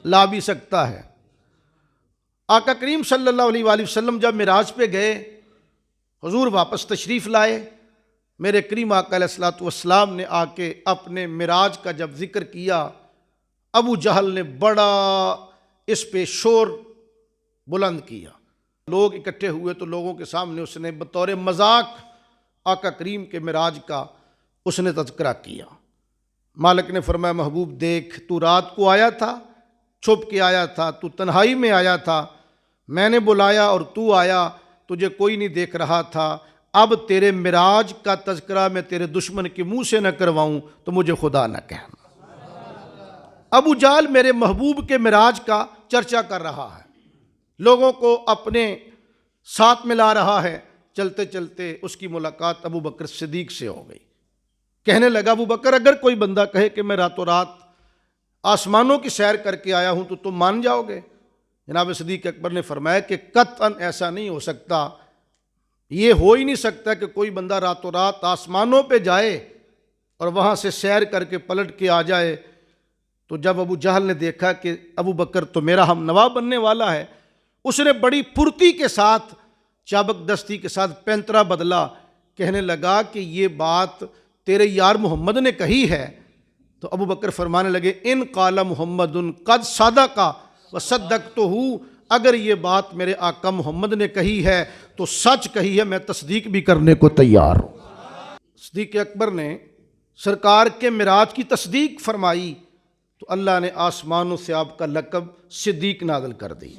لا بھی سکتا ہے۔ آقا کریم صلی اللہ علیہ وآلہ وسلم جب معراج پہ گئے، حضور واپس تشریف لائے، میرے کریم آقا علیہ الصلوۃ والسلام نے آ کے اپنے معراج کا جب ذکر کیا، ابو جہل نے بڑا اس پہ شور بلند کیا۔ لوگ اکٹھے ہوئے تو لوگوں کے سامنے اس نے بطور مذاق آقا کریم کے معراج کا اس نے تذکرہ کیا۔ مالک نے فرمایا محبوب دیکھ، تو رات کو آیا تھا، چھپ کے آیا تھا، تو تنہائی میں آیا تھا، میں نے بلایا اور تو آیا، تجھے کوئی نہیں دیکھ رہا تھا، اب تیرے معراج کا تذکرہ میں تیرے دشمن کے منہ سے نہ کرواؤں تو مجھے خدا نہ کہنا۔ ابو جہل میرے محبوب کے معراج کا چرچا کر رہا ہے، لوگوں کو اپنے ساتھ ملا رہا ہے۔ چلتے چلتے اس کی ملاقات ابو بکر صدیق سے ہو گئی۔ کہنے لگا ابو بکر، اگر کوئی بندہ کہے کہ میں راتوں رات آسمانوں کی سیر کر کے آیا ہوں تو تم مان جاؤ گے؟ جناب صدیق اکبر نے فرمایا کہ قطعاً ایسا نہیں ہو سکتا، یہ ہو ہی نہیں سکتا کہ کوئی بندہ راتوں رات آسمانوں پہ جائے اور وہاں سے سیر کر کے پلٹ کے آ جائے۔ تو جب ابو جہل نے دیکھا کہ ابو بکر تو میرا ہم نوا بننے والا ہے، اس نے بڑی پھرتی کے ساتھ، چابک دستی کے ساتھ پینترا بدلا، کہنے لگا کہ یہ بات تیرے یار محمد نے کہی ہے۔ تو ابو بکر فرمانے لگے ان قال محمد قد صدق وصدقتہ، اگر یہ بات میرے آقا محمد نے کہی ہے تو سچ کہی ہے، میں تصدیق بھی کرنے کو تیار ہوں۔ صدیق اکبر نے سرکار کے معراج کی تصدیق فرمائی تو اللہ نے آسمانوں سے آپ کا لقب صدیق نازل کر دی۔